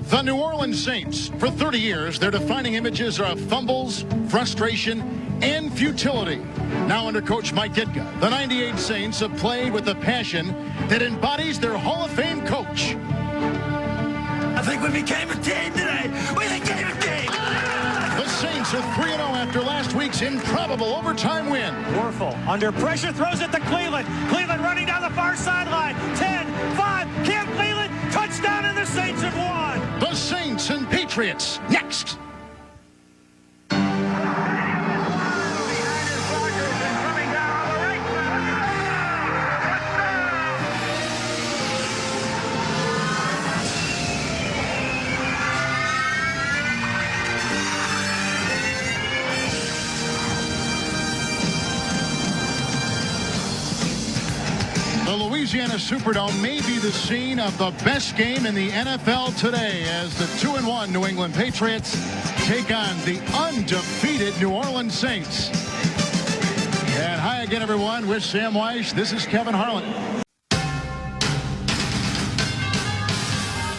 The New Orleans Saints. For 30 years, their defining images are fumbles, frustration, and futility. Now under Coach Mike Ditka, the 98 Saints have played with a passion that embodies their Hall of Fame coach. I think we became a team today. We became a team. The Saints are 3-0 after last week's improbable overtime win. Warfel under pressure throws it to Cleveland. Cleveland running down the far sideline. 10, 5, Cam Cleveland, touchdown, and the Saints have won. The Saints and Patriots next. The Louisiana Superdome may be the scene of the best game in the NFL today as the 2-1 New England Patriots take on the undefeated New Orleans Saints. And hi again, everyone. With Sam Weish, this is Kevin Harlan.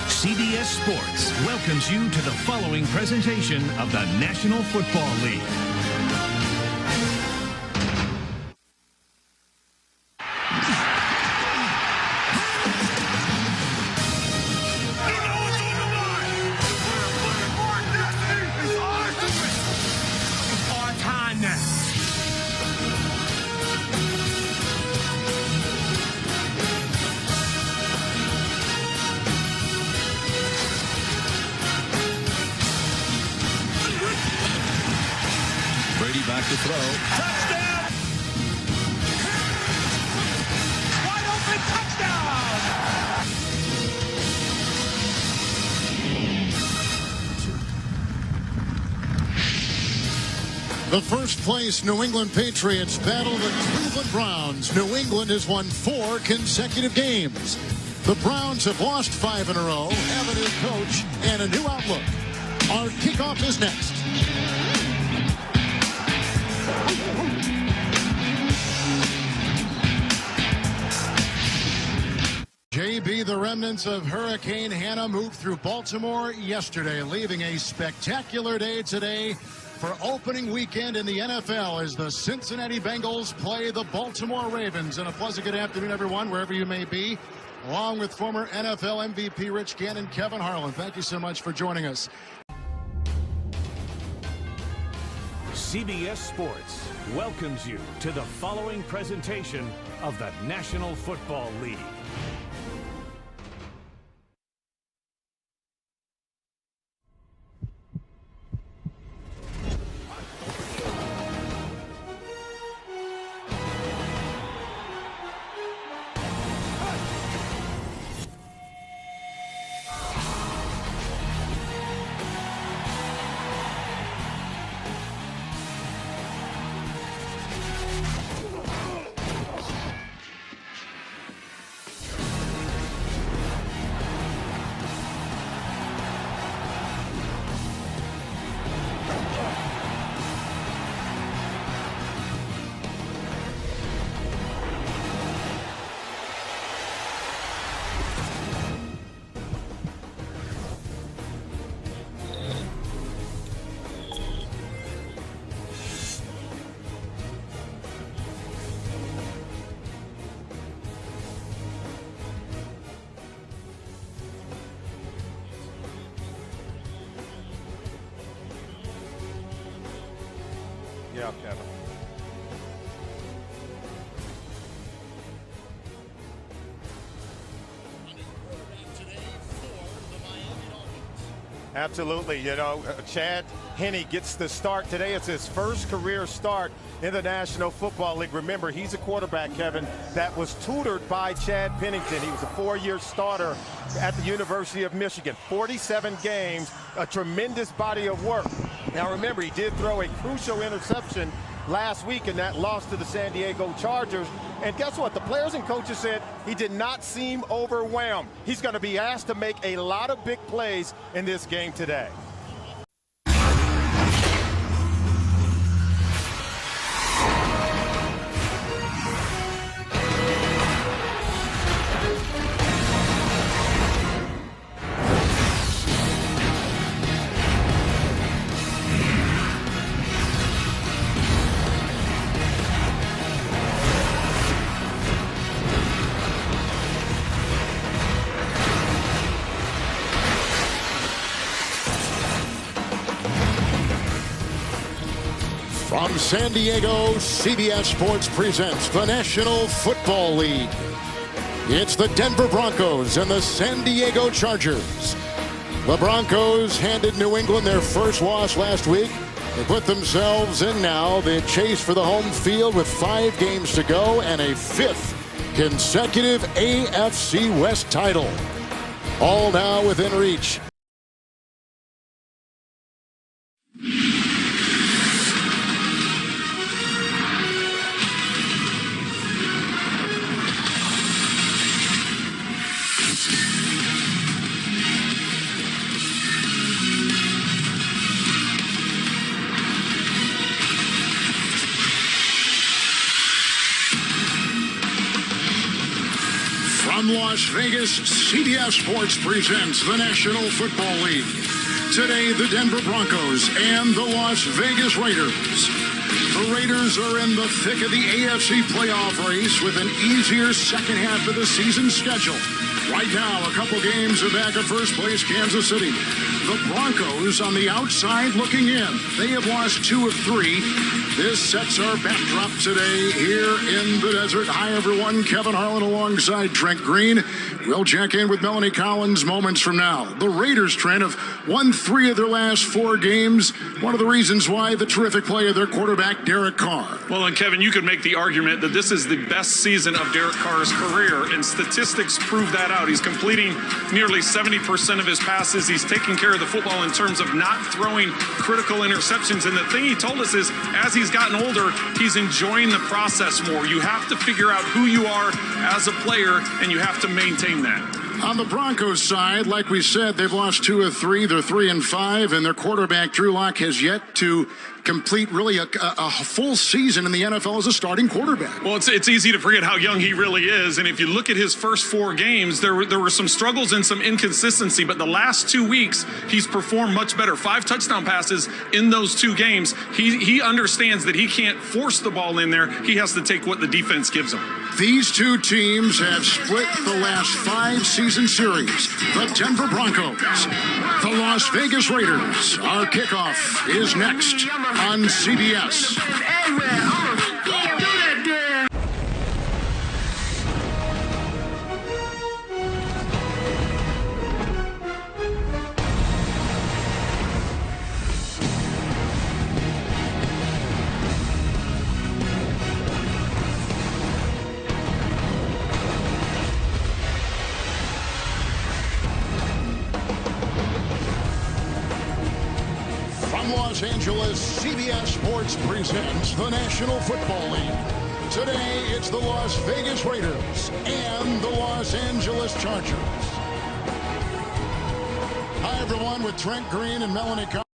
CBS Sports welcomes you to the following presentation of the National Football League. Back to throw. Touchdown! Wide open touchdown! The first place New England Patriots battle the Cleveland Browns. New England has won 4 consecutive games. The Browns have lost 5 in a row, have a new coach, and a new outlook. Our kickoff is next. JB, the remnants of Hurricane Hannah moved through Baltimore yesterday, leaving a spectacular day today for opening weekend in the NFL as the Cincinnati Bengals play the Baltimore Ravens. And a pleasant good afternoon, everyone, wherever you may be, along with former NFL MVP Rich Gannon, Kevin Harlan. Thank you so much for joining us. CBS Sports welcomes you to the following presentation of the National Football League. Yeah, Kevin. Absolutely. You know, Chad Henne gets the start today. It's his first career start in the National Football League. Remember, he's a quarterback, Kevin, that was tutored by Chad Pennington. He was a 4-year starter at the University of Michigan. 47 games, a tremendous body of work. Now, remember, he did throw a crucial interception last week in that loss to the San Diego Chargers. And guess what? The players and coaches said he did not seem overwhelmed. He's going to be asked to make a lot of big plays in this game today. From San Diego, CBS Sports presents the National Football League. It's the Denver Broncos and the San Diego Chargers. The Broncos handed New England their first loss last week. They put themselves in now the chase for the home field with 5 games to go and a 5th consecutive AFC West title. All now within reach. From Las Vegas, CBS Sports presents the National Football League. Today, the Denver Broncos and the Las Vegas Raiders. The Raiders are in the thick of the AFC playoff race with an easier second half of the season schedule. Right now, a couple games back at first place, Kansas City. The Broncos on the outside looking in. They have lost 2 of 3. This sets our backdrop today here in the desert. Hi, everyone. Kevin Harlan alongside Trent Green. We'll check in with Melanie Collins moments from now. The Raiders, Trent, have won 3 of their last 4 games. One of the reasons why, the terrific play of their quarterback, Derek Carr. Well, and Kevin, you could make the argument that this is the best season of Derek Carr's career, and statistics prove that out. He's completing nearly 70% of his passes. He's taking care of the football in terms of not throwing critical interceptions. And the thing he told us is, as he's gotten older, he's enjoying the process more. You have to figure out who you are as a player, and you have to maintain that. On the Broncos side, like we said, they've lost 2 of 3. They're 3-5, and their quarterback, Drew Lock, has yet to complete really a full season in the NFL as a starting quarterback. Well, it's easy to forget how young he really is. And if you look at his first 4 games, there were some struggles and some inconsistency. But the last 2 weeks, he's performed much better. 5 touchdown passes in those 2 games. He understands that he can't force the ball in there. He has to take what the defense gives him. These 2 teams have split the last 5 season series. The Denver Broncos, the Las Vegas Raiders. Our kickoff is next on CBS. Los Angeles, CBS Sports presents the National Football League. Today, it's the Las Vegas Raiders and the Los Angeles Chargers. Hi, everyone, with Trent Green and Melanie Collins.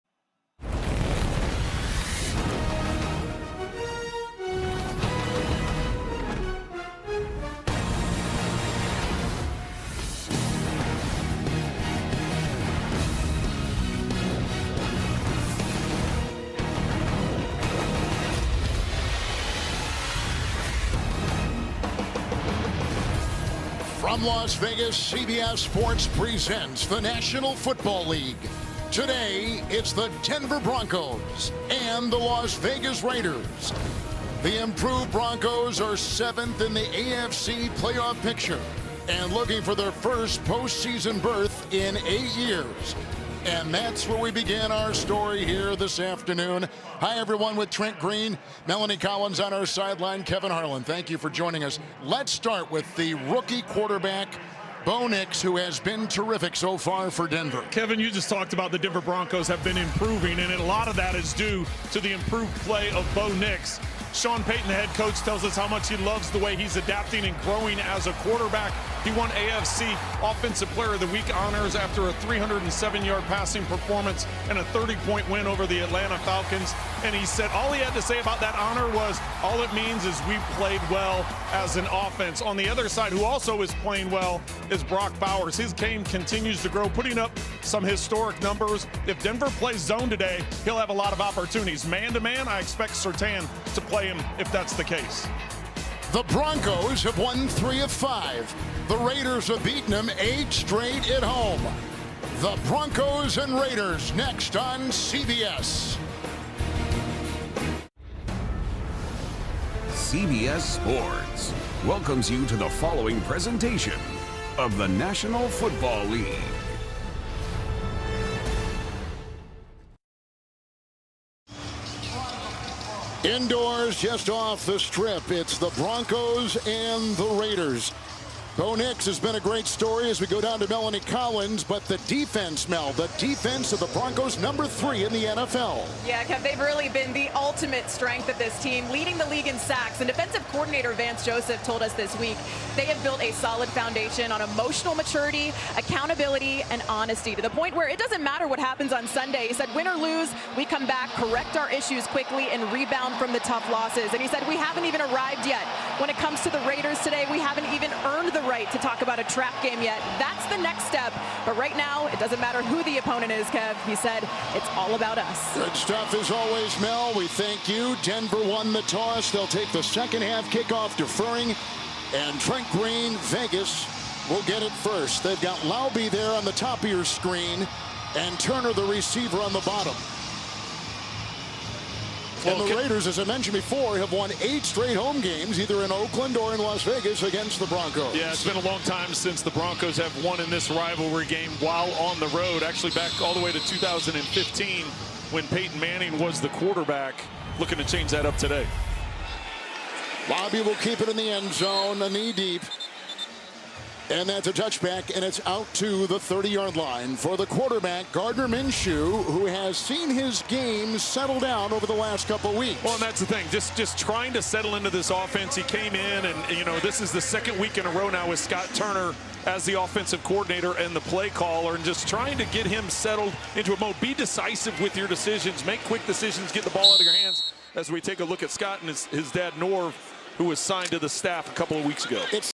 From Las Vegas, CBS Sports presents the National Football League. Today, it's the Denver Broncos and the Las Vegas Raiders. The improved Broncos are 7th in the AFC playoff picture and looking for their first postseason berth in 8 years. And that's where we begin our story here this afternoon. Hi, everyone, with Trent Green, Melanie Collins on our sideline, Kevin Harlan. Thank you for joining us. Let's start with the rookie quarterback, Bo Nix, who has been terrific so far for Denver. Kevin, you just talked about the Denver Broncos have been improving, and a lot of that is due to the improved play of Bo Nix. Sean Payton, the head coach, tells us how much he loves the way he's adapting and growing as a quarterback. He won AFC Offensive Player of the Week honors after a 307-yard passing performance and a 30-point win over the Atlanta Falcons. And he said all he had to say about that honor was, all it means is we played well as an offense. On the other side, who also is playing well, is Brock Bowers. His game continues to grow, putting up some historic numbers. If Denver plays zone today, he'll have a lot of opportunities. Man-to-man, I expect Surtain to play him if that's the case. The Broncos have won 3 of 5. The Raiders have beaten them 8 straight at home. The Broncos and Raiders next on CBS. CBS Sports welcomes you to the following presentation of the National Football League. Indoors, just off the strip, it's the Broncos and the Raiders. Bo Nix has been a great story as we go down to Melanie Collins, but the defense, Mel, the defense of the Broncos, #3 in the NFL. Yeah, Kev, they've really been the ultimate strength of this team, leading the league in sacks. And defensive coordinator Vance Joseph told us this week they have built a solid foundation on emotional maturity, accountability, and honesty, to the point where it doesn't matter what happens on Sunday. He said, win or lose, we come back, correct our issues quickly, and rebound from the tough losses. And he said, we haven't even arrived yet. When it comes to the Raiders today, we haven't even earned the right to talk about a trap game yet. That's the next step. But right now, it doesn't matter who the opponent is, Kev. He said, it's all about us. Good stuff as always, Mel. We thank you. Denver won the toss. They'll take the second half kickoff deferring. And Trent Green, Vegas, will get it first. They've got Laube there on the top of your screen and Turner, the receiver, on the bottom. And the Raiders, as I mentioned before, have won 8 straight home games, either in Oakland or in Las Vegas, against the Broncos. Yeah, it's been a long time since the Broncos have won in this rivalry game while on the road. Actually, back all the way to 2015 when Peyton Manning was the quarterback. Looking to change that up today. Laube will keep it in the end zone, a knee deep. And that's a touchback, and it's out to the 30-yard line for the quarterback, Gardner Minshew, who has seen his game settle down over the last couple of weeks. Well, and that's the thing, just trying to settle into this offense. He came in, and, you know, this is the second week in a row now with Scott Turner as the offensive coordinator and the play caller, and just trying to get him settled into a mode. Be decisive with your decisions. Make quick decisions. Get the ball out of your hands as we take a look at Scott and his dad, Norv, who was signed to the staff a couple of weeks ago.